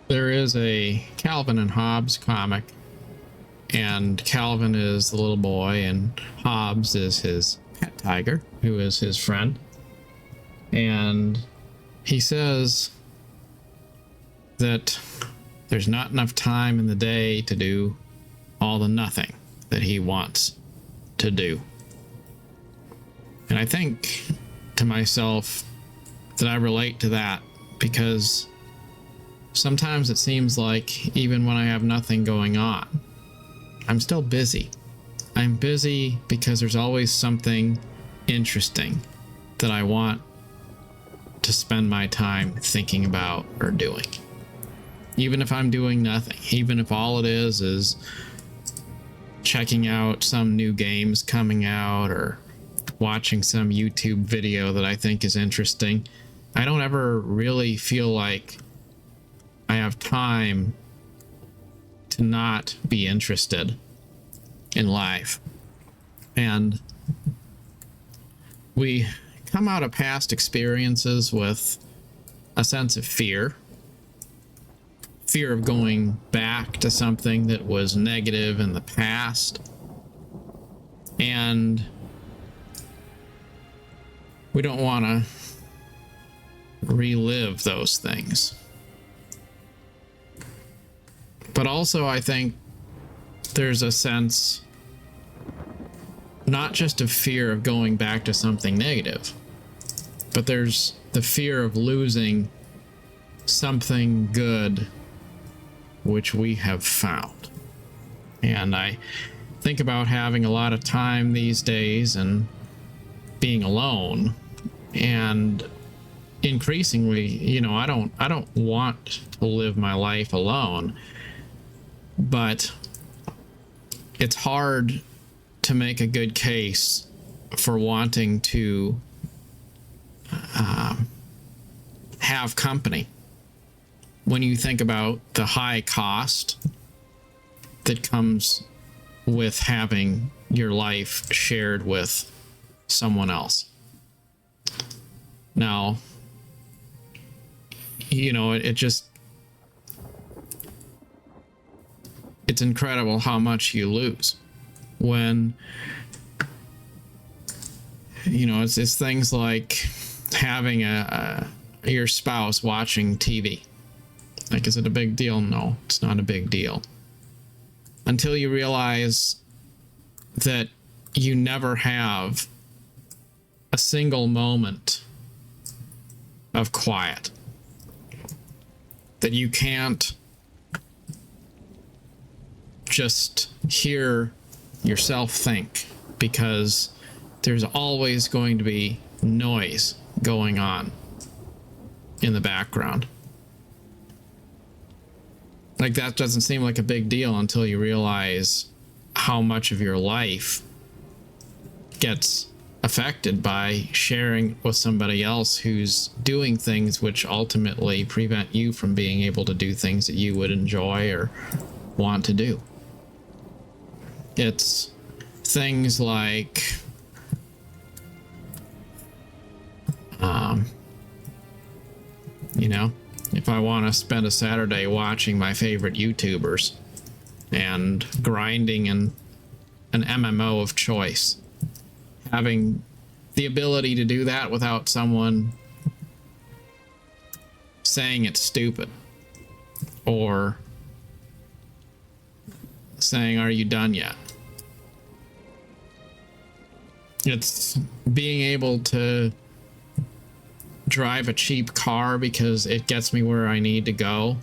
There is a Calvin and Hobbes comic, and Calvin is the little boy, and Hobbes is his pet tiger, who is his friend. And he says that there's not enough time in the day to do all the nothing that he wants to do. And I think to myself that I relate to that, because sometimes it seems like even when I have nothing going on, I'm still busy. I'm busy because there's always something interesting that I want to spend my time thinking about or doing. Even if I'm doing nothing, even if all it is checking out some new games coming out or watching some YouTube video that I think is interesting, I don't ever really feel like I have time to not be interested in life. And we come out of past experiences with a sense of fear of going back to something that was negative in the past, and we don't want to relive those things. But also, I think there's a sense not just of fear of going back to something negative, but there's the fear of losing something good which we have found. And I think about having a lot of time these days and being alone, and increasingly, you know, I don't want to live my life alone, but it's hard to make a good case for wanting to have company when you think about the high cost that comes with having your life shared with someone else. Now, you know, it's incredible how much you lose when, you know, it's things like having your spouse watching TV. Like, is it a big deal? No, it's not a big deal. Until you realize that you never have a single moment of quiet. That you can't just hear yourself think, because there's always going to be noise going on in the background. Like, that doesn't seem like a big deal until you realize how much of your life gets affected by sharing with somebody else who's doing things which ultimately prevent you from being able to do things that you would enjoy or want to do. It's things like you know, if I want to spend a Saturday watching my favorite YouTubers and grinding in an MMO of choice, having the ability to do that without someone saying it's stupid or saying, "Are you done yet?" It's being able to drive a cheap car because it gets me where I need to go,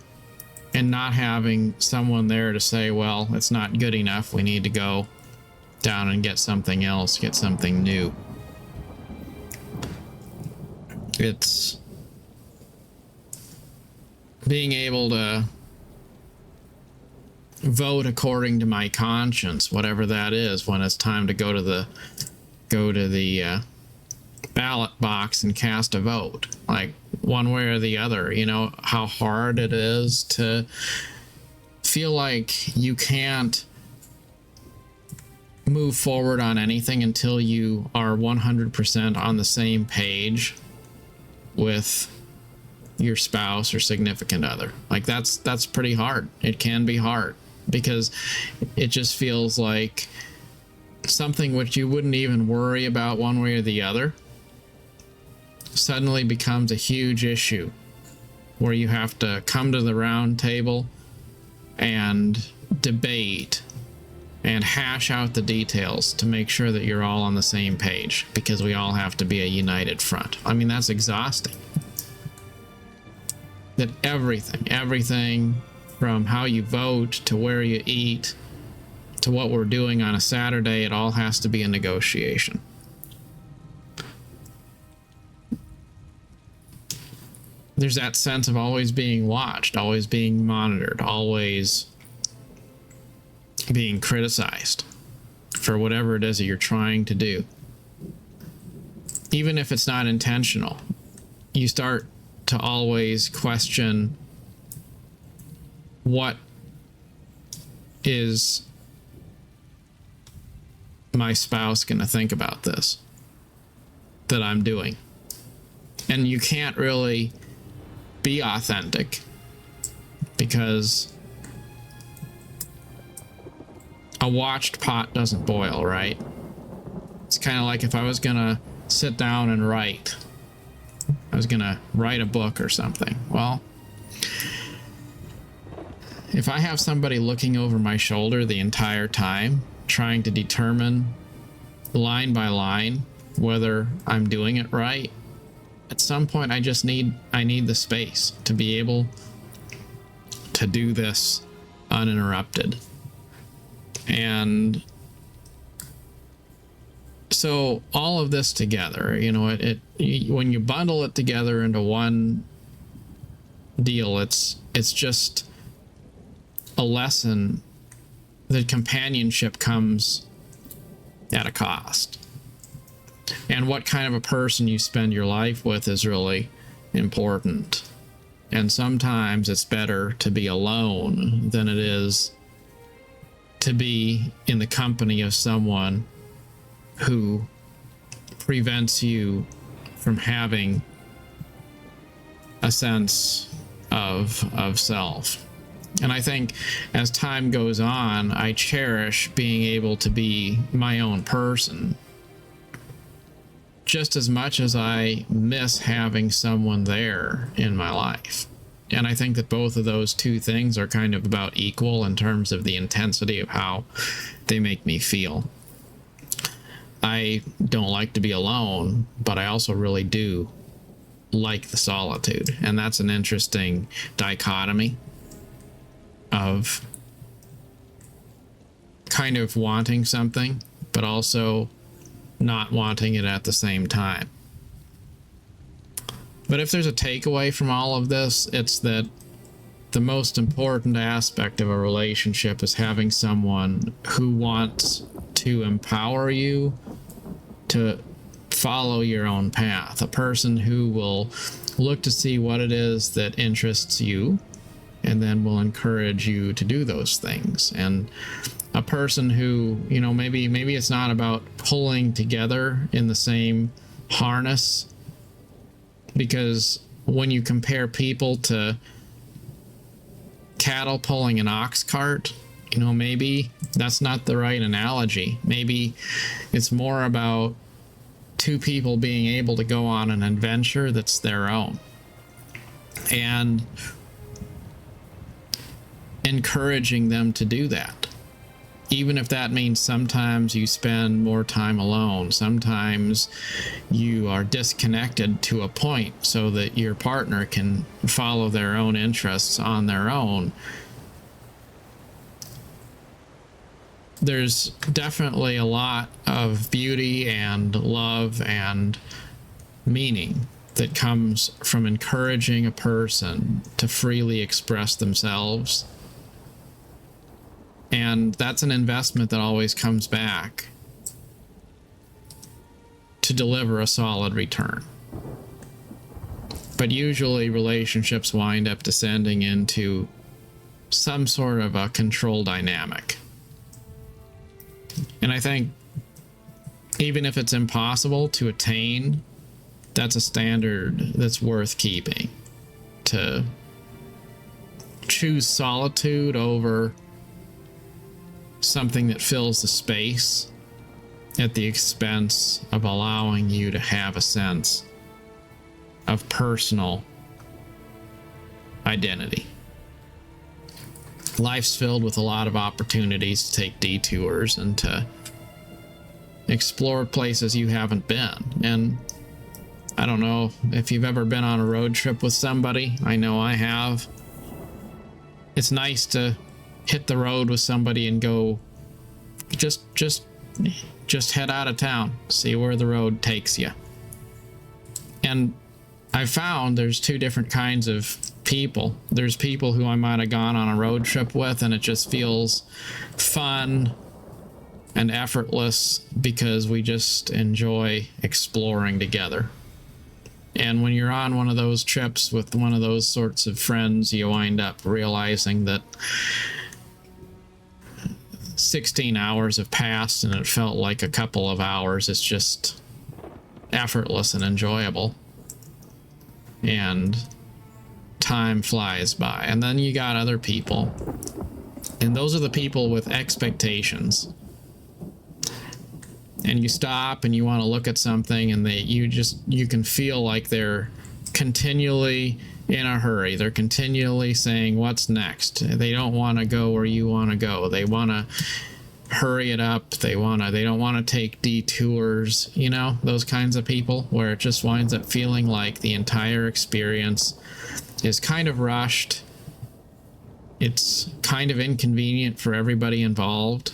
and not having someone there to say, "Well, it's not good enough, we need to go down and get something else, get something new." It's being able to vote according to my conscience, whatever that is, when it's time to go to the ballot box and cast a vote, like one way or the other. You know how hard it is to feel like you can't move forward on anything until you are 100% on the same page with your spouse or significant other. Like that's pretty hard. It can be hard because it just feels like something which you wouldn't even worry about one way or the other suddenly becomes a huge issue where you have to come to the round table and debate and hash out the details to make sure that you're all on the same page, because we all have to be a united front. I mean, that's exhausting. That everything from how you vote to where you eat to what we're doing on a Saturday, it all has to be a negotiation. There's that sense of always being watched, always being monitored, always being criticized for whatever it is that you're trying to do. Even if it's not intentional, you start to always question, what is my spouse going to think about this that I'm doing? And you can't really be authentic because a watched pot doesn't boil, right? It's kind of like if I was going to sit down and write. I was going to write a book or something. Well, if I have somebody looking over my shoulder the entire time, trying to determine line by line whether I'm doing it right, at some point I need the space to be able to do this uninterrupted. And so all of this together, you know, when you bundle it together into one deal, it's just a lesson that companionship comes at a cost. And what kind of a person you spend your life with is really important. And sometimes it's better to be alone than it is to be in the company of someone who prevents you from having a sense of self. And I think as time goes on, I cherish being able to be my own person just as much as I miss having someone there in my life. And I think that both of those two things are kind of about equal in terms of the intensity of how they make me feel. I don't like to be alone, but I also really do like the solitude. And that's an interesting dichotomy of kind of wanting something, but also not wanting it at the same time. But if there's a takeaway from all of this, it's that the most important aspect of a relationship is having someone who wants to empower you to follow your own path, a person who will look to see what it is that interests you and then will encourage you to do those things. And a person who, you know, maybe it's not about pulling together in the same harness, because when you compare people to cattle pulling an ox cart, you know, maybe that's not the right analogy. Maybe it's more about two people being able to go on an adventure that's their own and encouraging them to do that. Even if that means sometimes you spend more time alone, sometimes you are disconnected to a point so that your partner can follow their own interests on their own. There's definitely a lot of beauty and love and meaning that comes from encouraging a person to freely express themselves. And that's an investment that always comes back to deliver a solid return. But usually relationships wind up descending into some sort of a control dynamic. And I think even if it's impossible to attain, that's a standard that's worth keeping. to choose solitude over something that fills the space at the expense of allowing you to have a sense of personal identity. Life's filled with a lot of opportunities to take detours and to explore places you haven't been. And I don't know if you've ever been on a road trip with somebody. I know I have. It's nice to hit the road with somebody and go just head out of town, see where the road takes you. And I found there's two different kinds of people. There's people who I might have gone on a road trip with and it just feels fun and effortless because we just enjoy exploring together. And when you're on one of those trips with one of those sorts of friends, you wind up realizing that 16 hours have passed and it felt like a couple of hours. It's just effortless and enjoyable. And time flies by. And then you got other people. And those are the people with expectations. And you stop and you want to look at something and you can feel like they're continually in a hurry. They're continually saying, what's next? They don't want to go where you want to go. They want to hurry it up. They don't want to take detours, those kinds of people where it just winds up feeling like the entire experience is kind of rushed. It's kind of inconvenient for everybody involved.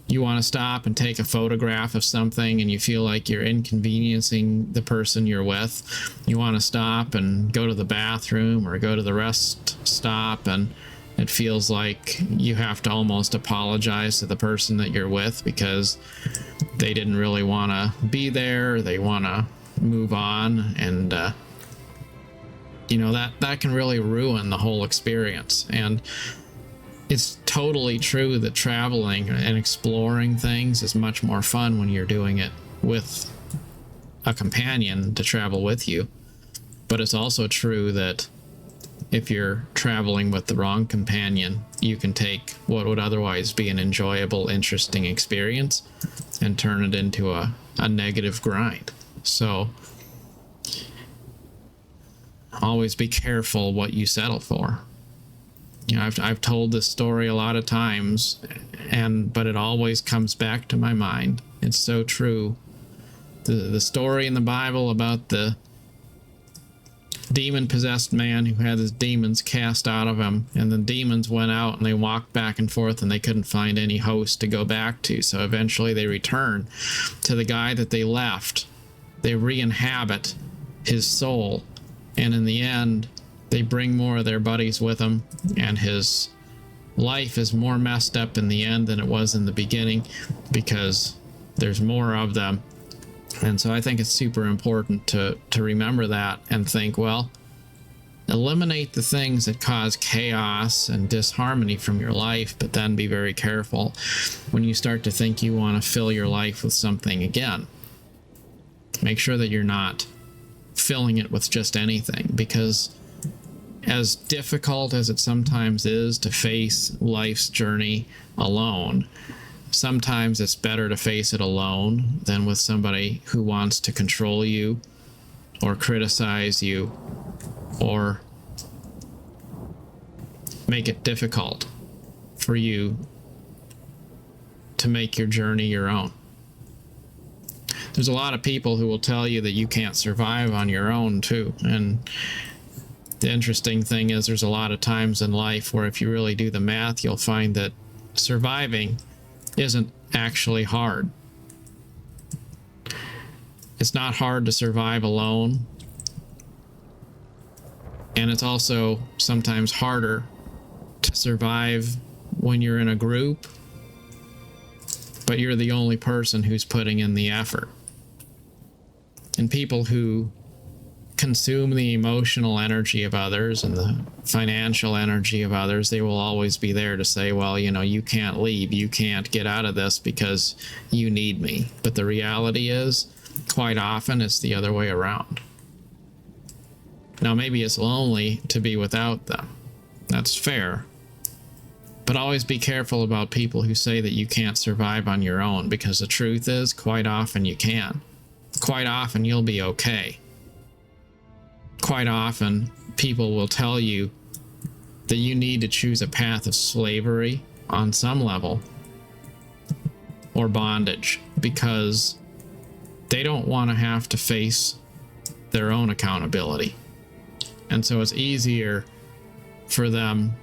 You want to stop and take a photograph of something and you feel like you're inconveniencing the person you're with. You want to stop and go to the bathroom or go to the rest stop, and it feels like you have to almost apologize to the person that you're with because they didn't really want to be there. They want to move on, and that can really ruin the whole experience. And it's totally true that traveling and exploring things is much more fun when you're doing it with a companion to travel with you. But it's also true that if you're traveling with the wrong companion, you can take what would otherwise be an enjoyable, interesting experience and turn it into a negative grind. So always be careful what you settle for. I've told this story a lot of times, but it always comes back to my mind. It's so true. The story in the Bible about the demon-possessed man who had his demons cast out of him, and the demons went out and they walked back and forth and they couldn't find any host to go back to. So eventually they return to the guy that they left. They re-inhabit his soul, and in the end, they bring more of their buddies with them, and his life is more messed up in the end than it was in the beginning because there's more of them. And so I think it's super important to remember that and think, well, eliminate the things that cause chaos and disharmony from your life, but then be very careful when you start to think you want to fill your life with something again. Make sure that you're not filling it with just anything, because as difficult as it sometimes is to face life's journey alone, sometimes it's better to face it alone than with somebody who wants to control you or criticize you or make it difficult for you to make your journey your own. There's a lot of people who will tell you that you can't survive on your own too, and the interesting thing is there's a lot of times in life where if you really do the math, you'll find that surviving isn't actually hard. It's not hard to survive alone. And it's also sometimes harder to survive when you're in a group, but you're the only person who's putting in the effort. And people who consume the emotional energy of others and the financial energy of others, they will always be there to say, well, you can't leave, you can't get out of this because you need me. But the reality is, quite often, it's the other way around. Now, maybe it's lonely to be without them. That's fair. But always be careful about people who say that you can't survive on your own, because the truth is, quite often you can. Quite often you'll be okay. Quite often people will tell you that you need to choose a path of slavery on some level, or bondage, because they don't want to have to face their own accountability. And so it's easier for them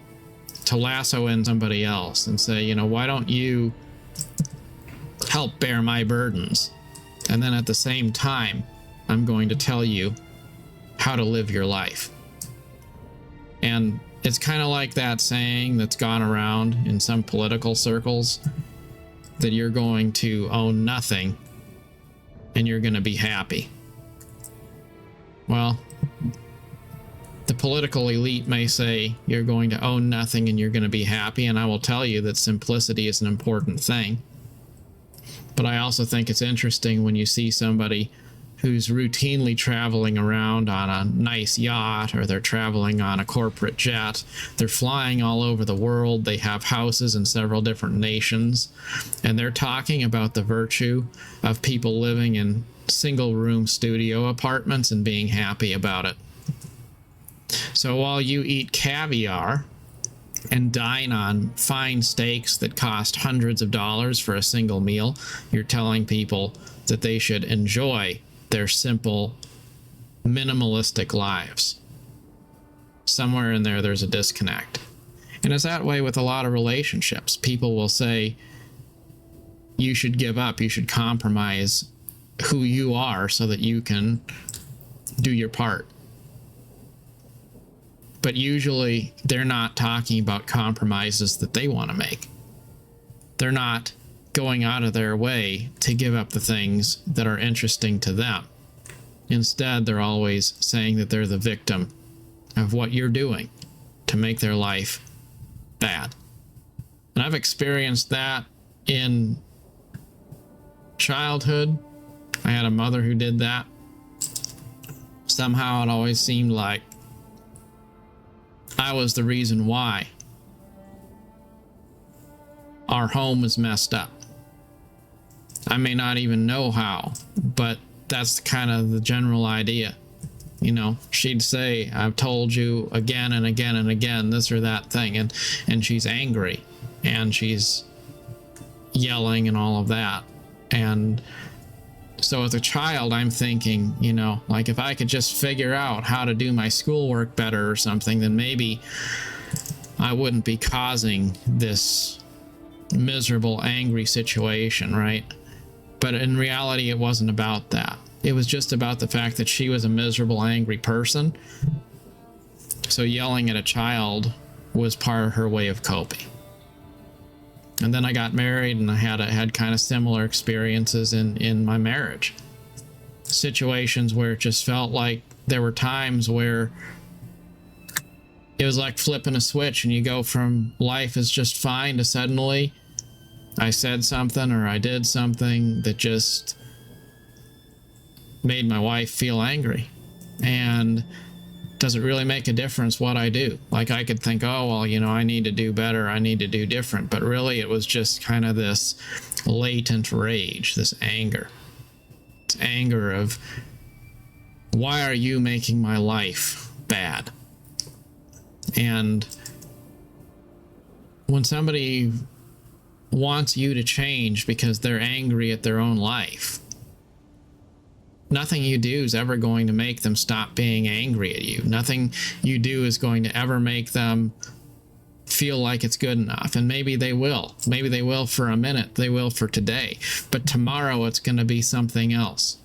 to lasso in somebody else and say, you know, why don't you help bear my burdens? And then at the same time, I'm going to tell you how to live your life. And it's kind of like that saying that's gone around in some political circles, that you're going to own nothing and you're going to be happy. Well, the political elite may say you're going to own nothing and you're going to be happy, and I will tell you that simplicity is an important thing. But I also think it's interesting when you see somebody who's routinely traveling around on a nice yacht, or they're traveling on a corporate jet. They're flying all over the world. They have houses in several different nations, and they're talking about the virtue of people living in single-room studio apartments and being happy about it. So while you eat caviar and dine on fine steaks that cost hundreds of dollars for a single meal, you're telling people that they should enjoy their simple, minimalistic lives. Somewhere in there, there's a disconnect. And it's that way with a lot of relationships. People will say, you should give up, you should compromise who you are so that you can do your part. But usually, they're not talking about compromises that they want to make. They're not going out of their way to give up the things that are interesting to them. Instead, they're always saying that they're the victim of what you're doing to make their life bad. And I've experienced that in childhood. I had a mother who did that. Somehow it always seemed like I was the reason why our home was messed up. I may not even know how, but that's kind of the general idea. You know, she'd say, I've told you again and again and again, this or that thing. And she's angry and she's yelling and all of that. And so as a child, I'm thinking, you know, like if I could just figure out how to do my schoolwork better or something, then maybe I wouldn't be causing this miserable, angry situation, right? But in reality, it wasn't about that. It was just about the fact that she was a miserable, angry person. So yelling at a child was part of her way of coping. And then I got married, and I had kind of similar experiences in my marriage. Situations where it just felt like there were times where it was like flipping a switch, and you go from life is just fine to suddenly I said something or I did something that just made my wife feel angry. And does it really make a difference what I do? Like I could think, oh, well, you know, I need to do better. I need to do different. But really it was just kind of this latent rage, this anger. This anger of, why are you making my life bad? And when somebody wants you to change because they're angry at their own life, nothing you do is ever going to make them stop being angry at you. Nothing you do is going to ever make them feel like it's good enough. And maybe they will. Maybe they will for a minute. They will for today. But tomorrow it's going to be something else.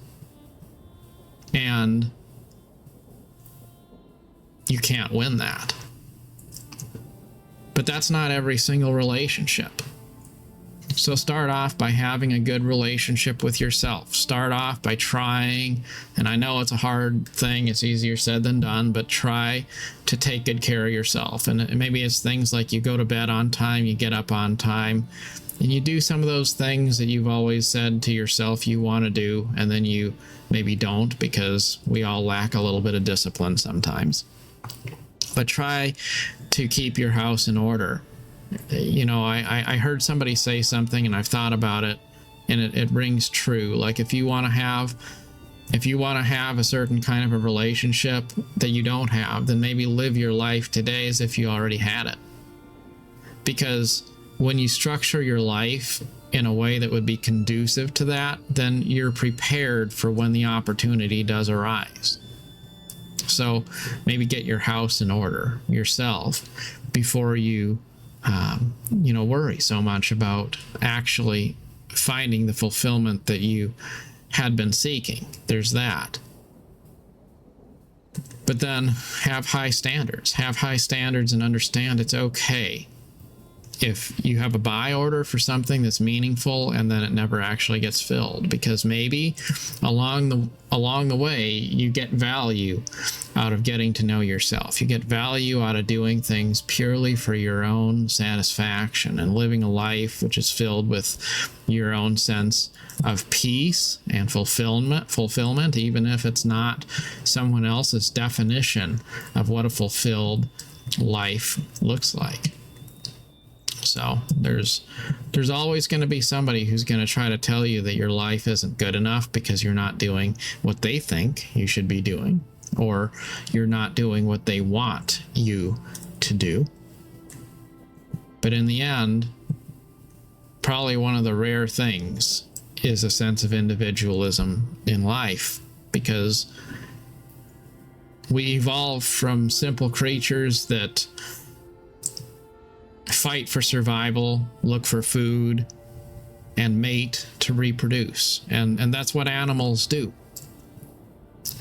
And you can't win that. But that's not every single relationship. So start off by having a good relationship with yourself. Start off by trying, and I know it's a hard thing, it's easier said than done, but try to take good care of yourself. And maybe it's things like you go to bed on time, you get up on time, and you do some of those things that you've always said to yourself you want to do, and then you maybe don't, because we all lack a little bit of discipline sometimes. But try to keep your house in order. You know, I heard somebody say something, and I've thought about it, and it rings true. Like, if you want to have a certain kind of a relationship that you don't have, then maybe live your life today as if you already had it. Because when you structure your life in a way that would be conducive to that, then you're prepared for when the opportunity does arise. So maybe get your house in order yourself before you, worry so much about actually finding the fulfillment that you had been seeking. There's that. But then have high standards. Have high standards and understand it's okay if you have a buy order for something that's meaningful and then it never actually gets filled, because maybe along the way you get value out of getting to know yourself. You get value out of doing things purely for your own satisfaction and living a life which is filled with your own sense of peace and fulfillment, even if it's not someone else's definition of what a fulfilled life looks like. So there's always going to be somebody who's going to try to tell you that your life isn't good enough because you're not doing what they think you should be doing, or you're not doing what they want you to do. But in the end, probably one of the rare things is a sense of individualism in life, because we evolved from simple creatures that fight for survival, look for food, and mate to reproduce. And that's what animals do.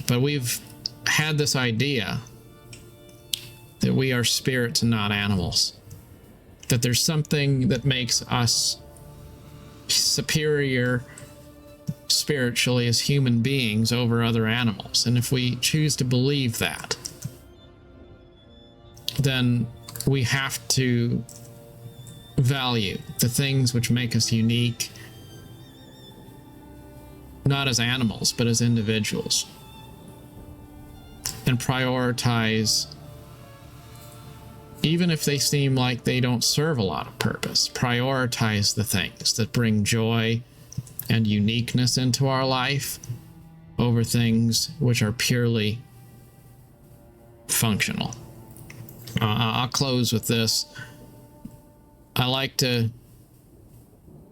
But we've had this idea that we are spirits and not animals. That there's something that makes us superior spiritually as human beings over other animals. And if we choose to believe that, then we have to value the things which make us unique, not as animals, but as individuals, and prioritize, even if they seem like they don't serve a lot of purpose, prioritize the things that bring joy and uniqueness into our life over things which are purely functional. I'll close with this. I like to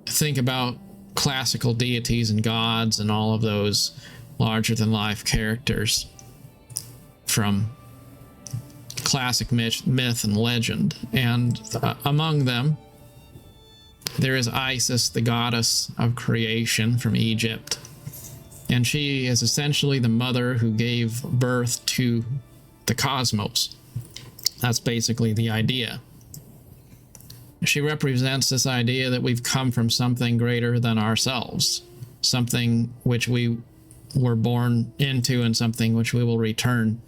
think about classical deities and gods and all of those larger-than-life characters from classic myth and legend. And among them, there is Isis, the goddess of creation from Egypt. And she is essentially the mother who gave birth to the cosmos. That's basically the idea. She represents this idea that we've come from something greater than ourselves, something which we were born into and something which we will return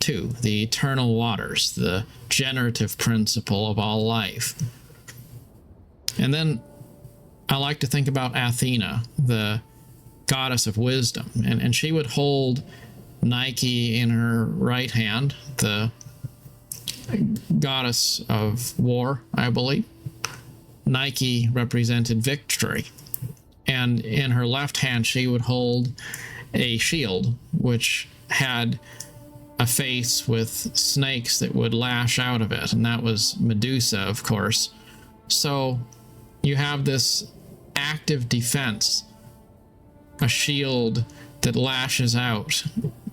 to, the eternal waters, the generative principle of all life. And then I like to think about Athena, the goddess of wisdom, and she would hold Nike in her right hand, the goddess of war, I believe. Nike represented victory, and in her left hand she would hold a shield which had a face with snakes that would lash out of it, and that was Medusa, of course. So you have this active defense, a shield that lashes out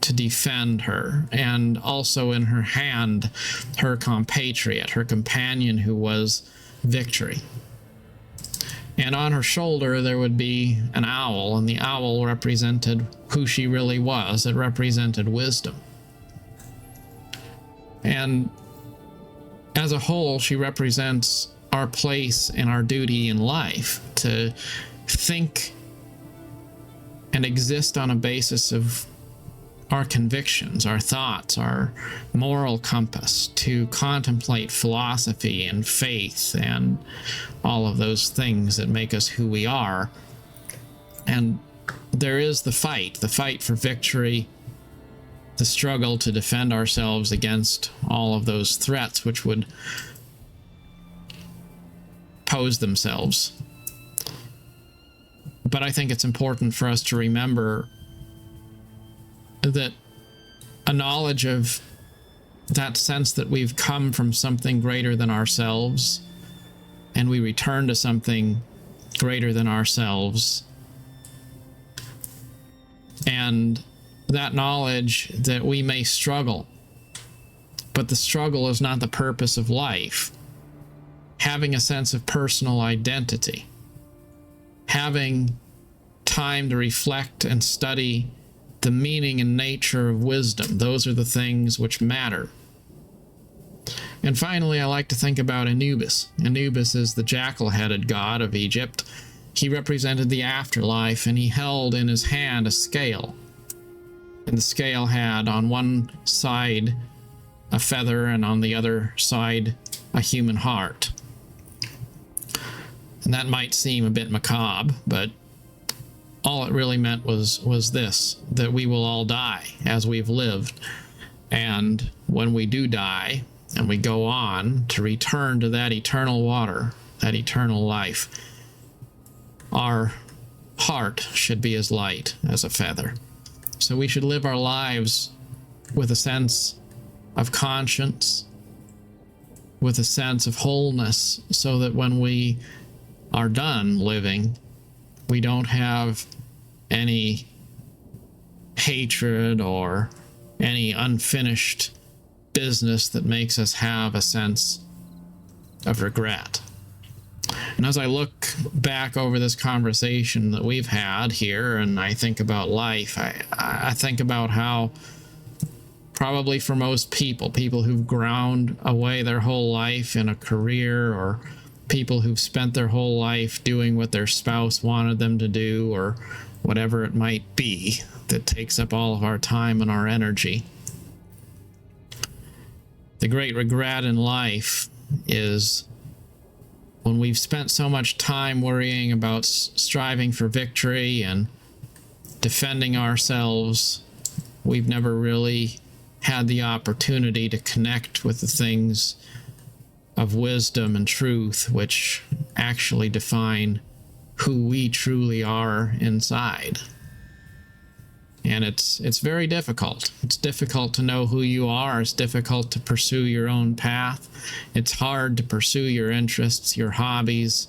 to defend her, and also in her hand her compatriot, her companion, who was victory. And on her shoulder there would be an owl, and the owl represented who she really was. It represented wisdom. And as a whole, she represents our place and our duty in life to think and exist on a basis of our convictions, our thoughts, our moral compass, to contemplate philosophy and faith and all of those things that make us who we are. And there is the fight for victory, the struggle to defend ourselves against all of those threats which would pose themselves. But I think it's important for us to remember that a knowledge of that sense that we've come from something greater than ourselves and we return to something greater than ourselves, and that knowledge that we may struggle, but the struggle is not the purpose of life. Having a sense of personal identity, having time to reflect and study the meaning and nature of wisdom, those are the things which matter. And finally, I like to think about Anubis. Anubis is the jackal-headed god of Egypt. He represented the afterlife, and he held in his hand a scale. And the scale had on one side a feather and on the other side a human heart. And that might seem a bit macabre, but all it really meant was this, that we will all die as we've lived. And when we do die and we go on to return to that eternal water, that eternal life, our heart should be as light as a feather. So we should live our lives with a sense of conscience, with a sense of wholeness, so that when we are done living, we don't have any hatred or any unfinished business that makes us have a sense of regret. And as I look back over this conversation that we've had here, and I think about life, I think about how probably for most people who've ground away their whole life in a career, or people who've spent their whole life doing what their spouse wanted them to do, or whatever it might be that takes up all of our time and our energy. The great regret in life is when we've spent so much time worrying about striving for victory and defending ourselves, we've never really had the opportunity to connect with the things of wisdom and truth which actually define who we truly are inside. And it's very difficult. It's difficult to know who you are. It's difficult to pursue your own path. It's hard to pursue your interests, your hobbies.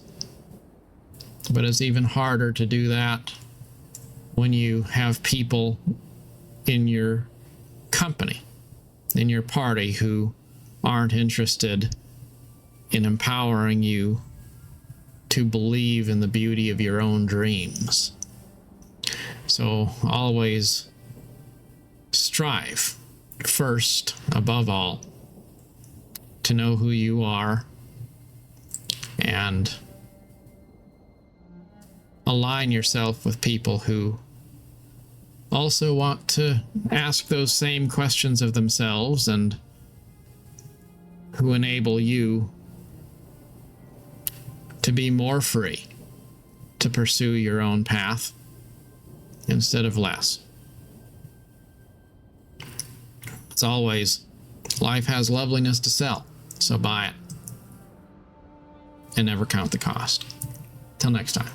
But it's even harder to do that when you have people in your company, in your party, who aren't interested in empowering you to believe in the beauty of your own dreams. So always strive, first, above all, to know who you are and align yourself with people who also want to ask those same questions of themselves and who enable you to be more free to pursue your own path instead of less. As always, life has loveliness to sell, so buy it and never count the cost. Till next time.